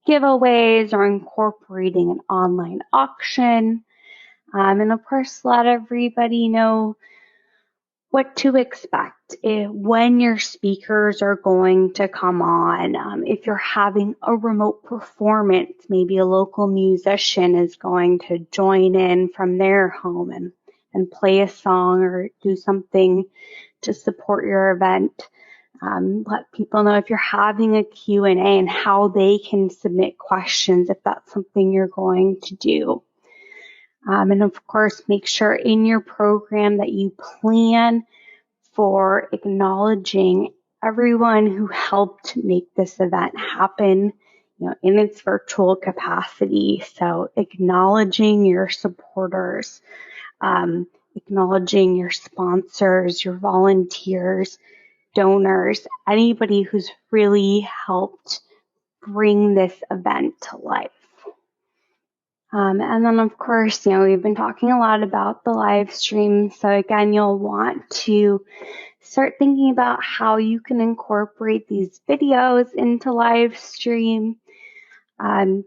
giveaways or incorporating an online auction, and of course, let everybody know what to expect when your speakers are going to come on. If you're having a remote performance, maybe a local musician is going to join in from their home and play a song or do something to support your event. Let people know if you're having a Q&A and how they can submit questions if that's something you're going to do. And of course, make sure in your program that you plan for acknowledging everyone who helped make this event happen, in its virtual capacity. So acknowledging your supporters, acknowledging your sponsors, your volunteers, donors, anybody who's really helped bring this event to life. And then, of course, we've been talking a lot about the live stream. So again, you'll want to start thinking about how you can incorporate these videos into live stream.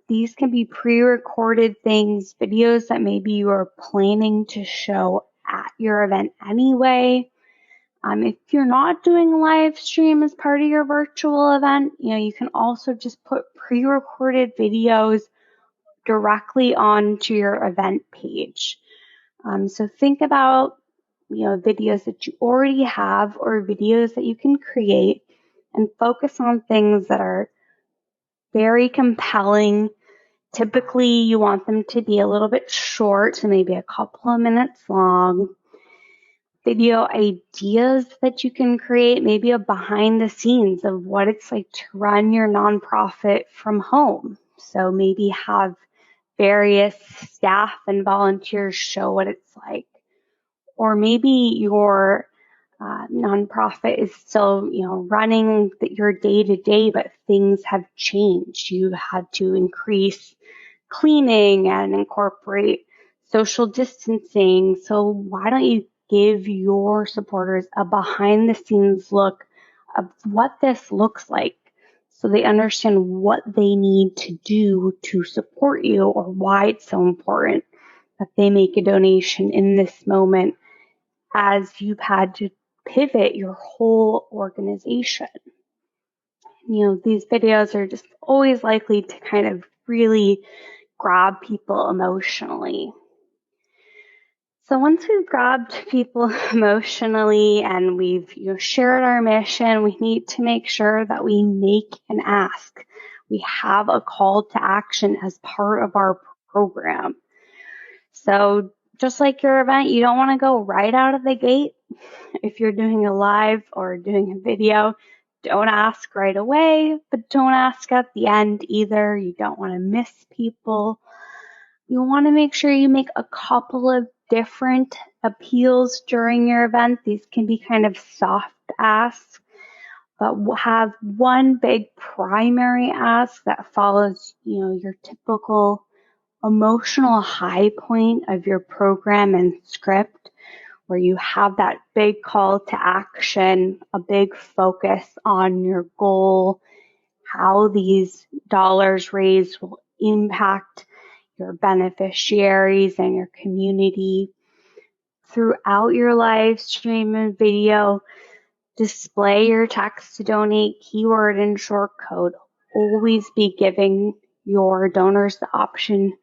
These can be pre-recorded things, videos that maybe you are planning to show at your event anyway. If you're not doing a live stream as part of your virtual event, you can also just put pre-recorded videos directly onto your event page. So think about, videos that you already have or videos that you can create, and focus on things that are very compelling. Typically, you want them to be a little bit short, so maybe a couple of minutes long. Video ideas that you can create, maybe a behind the scenes of what it's like to run your nonprofit from home. So maybe have various staff and volunteers show what it's like. Or maybe your nonprofit is still, running your day-to-day, but things have changed. You had to increase cleaning and incorporate social distancing. So why don't you give your supporters a behind-the-scenes look of what this looks like, so they understand what they need to do to support you, or why it's so important that they make a donation in this moment, as you've had to pivot your whole organization. These videos are just always likely to kind of really grab people emotionally. So once we've grabbed people emotionally and we've shared our mission, we need to make sure that we make an ask. We have a call to action as part of our program. So just like your event, you don't want to go right out of the gate. If you're doing a live or doing a video, don't ask right away, but don't ask at the end either. You don't want to miss people. You want to make sure you make a couple of different appeals during your event. These can be kind of soft asks, but have one big primary ask that follows, your typical emotional high point of your program and script, where you have that big call to action, a big focus on your goal, how these dollars raised will impact your beneficiaries and your community. Throughout your live stream and video, display your text to donate keyword and short code always be giving your donors the option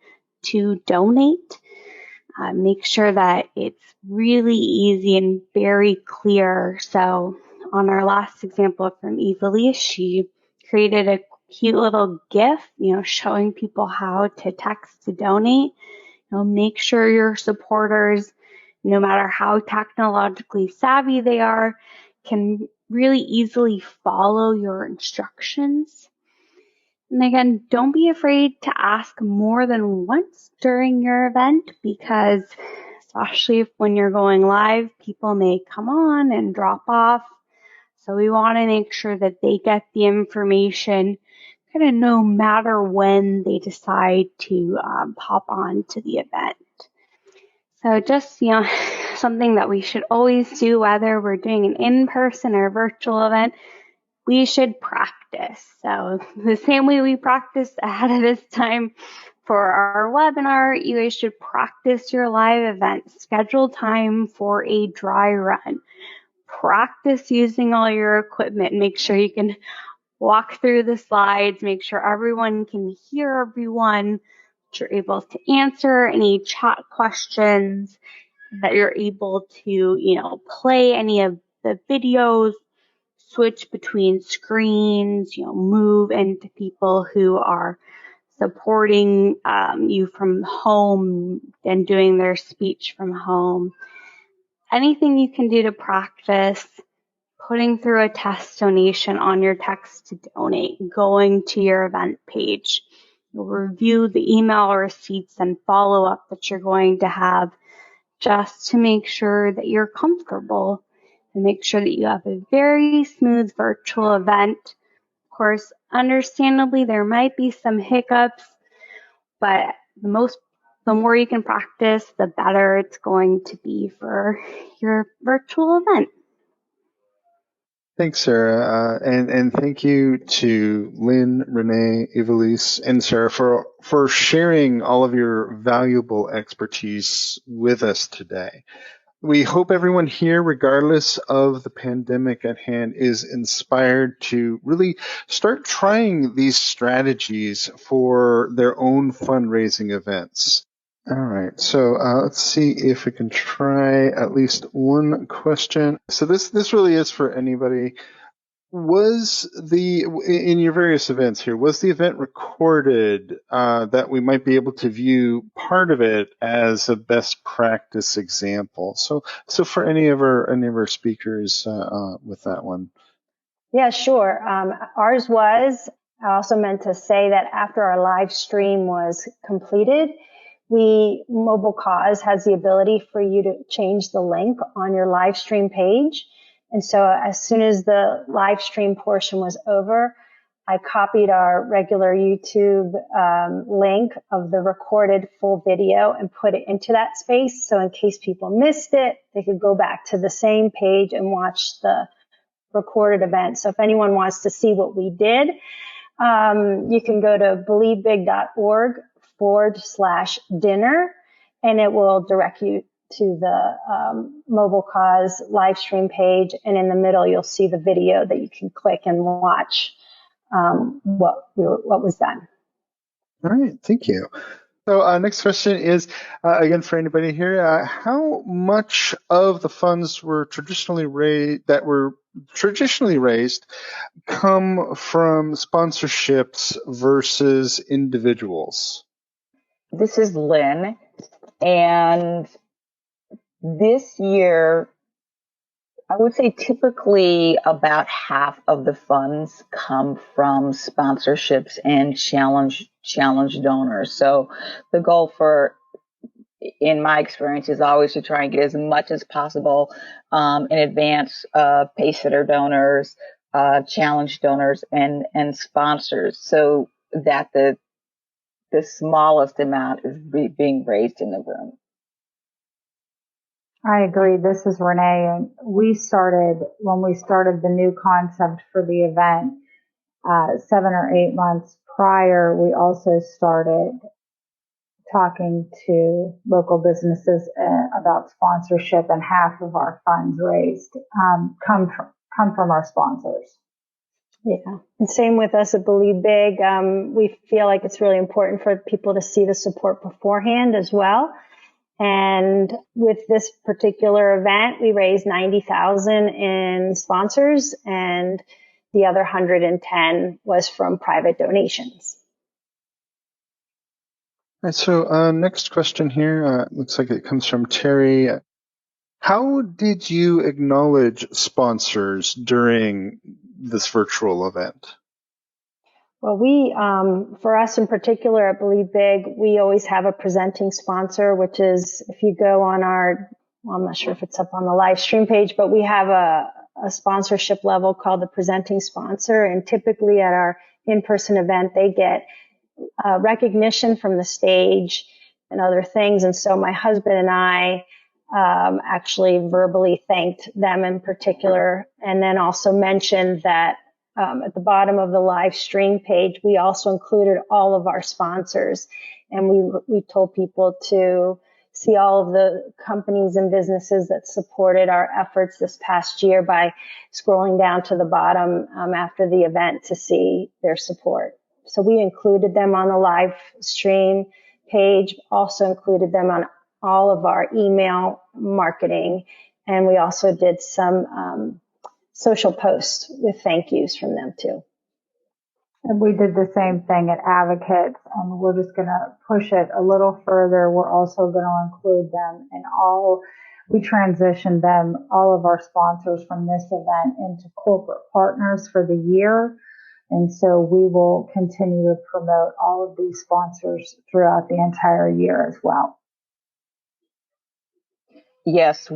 to donate. Make sure that it's really easy and very clear. So on our last example from Eva, she created a cute little GIF, showing people how to text to donate. Make sure your supporters, no matter how technologically savvy they are, can really easily follow your instructions. And again, don't be afraid to ask more than once during your event, because especially when you're going live, people may come on and drop off. So we want to make sure that they get the information kind of no matter when they decide to pop on to the event. So just, something that we should always do, whether we're doing an in-person or virtual event, we should practice. So the same way we practice ahead of this time for our webinar, you guys should practice your live event. Schedule time for a dry run. Practice using all your equipment. Make sure you can walk through the slides. Make sure everyone can hear everyone, that you're able to answer any chat questions, that you're able to, play any of the videos, switch between screens, move into people who are supporting you from home and doing their speech from home. Anything you can do to practice putting through a test donation on your text to donate, going to your event page. You'll review the email receipts and follow-up that you're going to have, just to make sure that you're comfortable and make sure that you have a very smooth virtual event. Of course, understandably, there might be some hiccups, but the more you can practice, the better it's going to be for your virtual event. Thanks, Sarah, and thank you to Lynn, Renee, Evelise, and Sarah for sharing all of your valuable expertise with us today. We hope everyone here, regardless of the pandemic at hand, is inspired to really start trying these strategies for their own fundraising events. All right, so let's see if we can try at least one question. So this really is for anybody. In your various events here, was the event recorded that we might be able to view part of it as a best practice example? So for any of our speakers with that one. Yeah, sure. Ours was. I also meant to say that after our live stream was completed, Mobile Cause has the ability for you to change the link on your live stream page. And so as soon as the live stream portion was over, I copied our regular YouTube link of the recorded full video and put it into that space. So in case people missed it, they could go back to the same page and watch the recorded event. So if anyone wants to see what we did, you can go to believebig.org/dinner, and it will direct you to the Mobile Cause live stream page. And in the middle, you'll see the video that you can click and watch what was done. All right, thank you. So next question is, again, for anybody here, how much of the funds were traditionally raised come from sponsorships versus individuals? This is Lynn, and this year, I would say typically about half of the funds come from sponsorships and challenge donors. So the goal in my experience, is always to try and get as much as possible in advance pace setter donors, challenge donors, and sponsors, so that the smallest amount is being raised in the room. I agree. This is Renee, and when we started the new concept for the event 7 or 8 months prior, we also started talking to local businesses about sponsorship, and half of our funds raised come from our sponsors. Yeah. And same with us at Believe Big. We feel like it's really important for people to see the support beforehand as well. And with this particular event, we raised 90,000 in sponsors, and the other 110 was from private donations. All right, so next question here looks like it comes from Terry. How did you acknowledge sponsors during this virtual event? Well, for us in particular at Believe Big, we always have a presenting sponsor, which is, if you go on I'm not sure if it's up on the live stream page, but we have a sponsorship level called the presenting sponsor. And typically at our in-person event, they get recognition from the stage and other things. And so my husband and I actually verbally thanked them in particular, and then also mentioned that at the bottom of the live stream page, we also included all of our sponsors, and we told people to see all of the companies and businesses that supported our efforts this past year by scrolling down to the bottom after the event to see their support. So we included them on the live stream page, also included them on all of our email marketing, and we also did some social posts with thank yous from them too. And we did the same thing at Advocates, and we're just going to push it a little further. We're also going to include them in we transitioned all of our sponsors from this event into corporate partners for the year. And so we will continue to promote all of these sponsors throughout the entire year as well. Yes,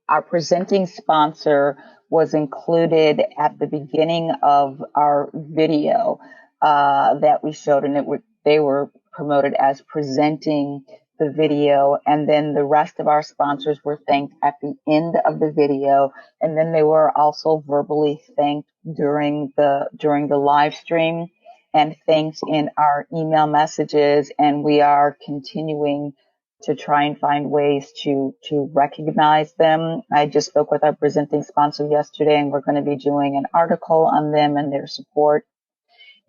our presenting sponsor was included at the beginning of our video that we showed, and they were promoted as presenting the video, and then the rest of our sponsors were thanked at the end of the video, and then they were also verbally thanked during the live stream, and thanks in our email messages, and we are continuing to try and find ways to recognize them. I just spoke with our presenting sponsor yesterday, and we're going to be doing an article on them and their support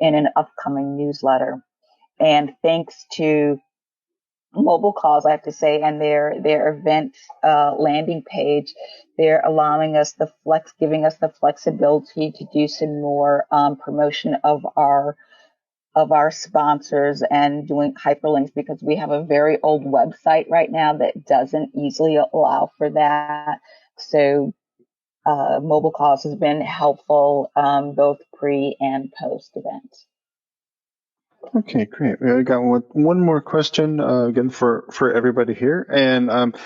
in an upcoming newsletter. And thanks to Mobile Calls, I have to say, and their event landing page, they're allowing us giving us the flexibility to do some more promotion of our sponsors and doing hyperlinks, because we have a very old website right now that doesn't easily allow for that. So Mobile Calls has been helpful both pre and post event. Okay, great. We got one more question again for everybody here. And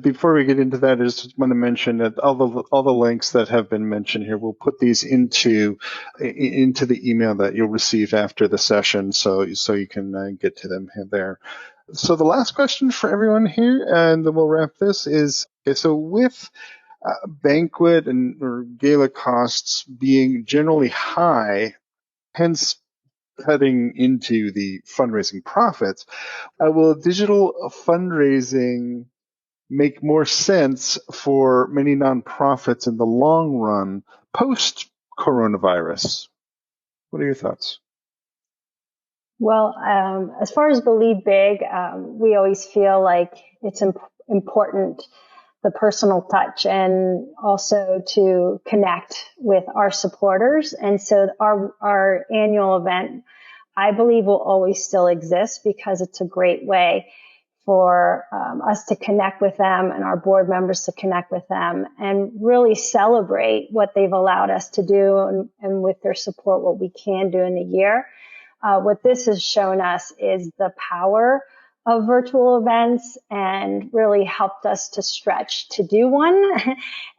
before we get into that, I just want to mention that all the links that have been mentioned here, we'll put these into the email that you'll receive after the session, so you can get to them there. So the last question for everyone here, and then we'll wrap this, is okay. So with banquet or gala costs being generally high, hence cutting into the fundraising profits, will digital fundraising make more sense for many nonprofits in the long run post coronavirus? What are your thoughts? Well, as far as Believe Big, we always feel like it's important, the personal touch, and also to connect with our supporters. And so our annual event, I believe, will always still exist because it's a great way for us to connect with them and our board members to connect with them and really celebrate what they've allowed us to do, and with their support, what we can do in the year. What this has shown us is the power of virtual events and really helped us to stretch to do one.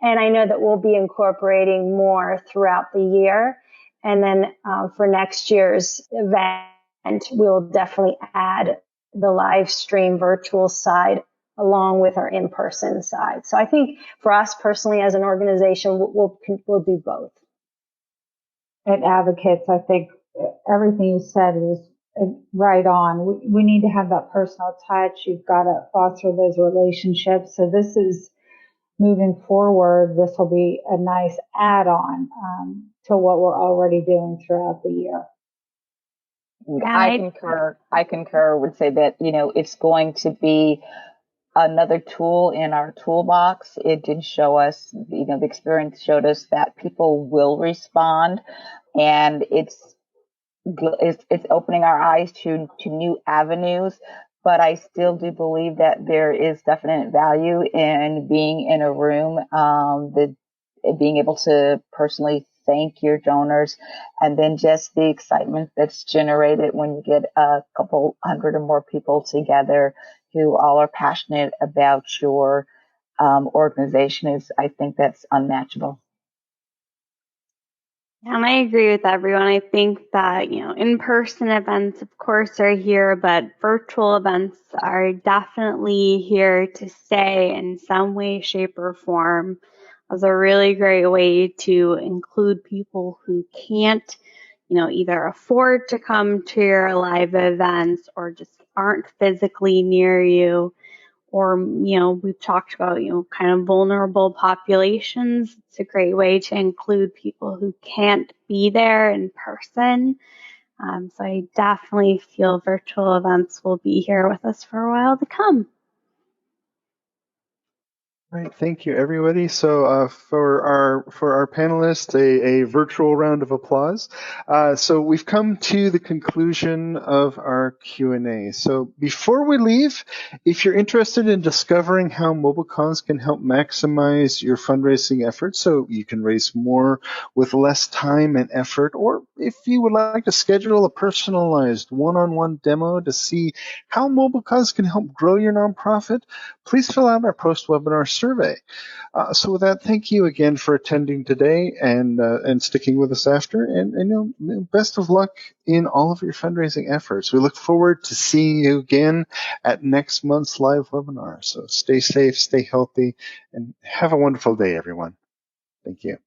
And I know that we'll be incorporating more throughout the year. And then for next year's event, we'll definitely add the live stream virtual side along with our in-person side. So I think for us personally as an organization, we'll do both. At Advocates, I think everything you said is right on. We need to have that personal touch. You've got to foster those relationships. So this is moving forward, this will be a nice add-on to what we're already doing throughout the year. I concur. I concur. Would say that, it's going to be another tool in our toolbox. It did show us, the experience showed us that people will respond, and it's opening our eyes to new avenues. But I still do believe that there is definite value in being in a room, being able to personally thank your donors, and then just the excitement that's generated when you get a couple hundred or more people together who all are passionate about your organization. I think that's unmatchable. And I agree with everyone. I think that, in-person events, of course, are here, but virtual events are definitely here to stay in some way, shape, or form as a really great way to include people who can't, either afford to come to your live events or just aren't physically near you. Or, we've talked about, kind of vulnerable populations. It's a great way to include people who can't be there in person. So I definitely feel virtual events will be here with us for a while to come. Right, thank you, everybody. So for our panelists, a virtual round of applause. So we've come to the conclusion of our Q&A. So before we leave, if you're interested in discovering how MobileCause can help maximize your fundraising efforts so you can raise more with less time and effort, or if you would like to schedule a personalized one-on-one demo to see how MobileCause can help grow your nonprofit, please fill out our post-webinar survey. So with that, thank you again for attending today and sticking with us after. And best of luck in all of your fundraising efforts. We look forward to seeing you again at next month's live webinar. So stay safe, stay healthy, and have a wonderful day, everyone. Thank you.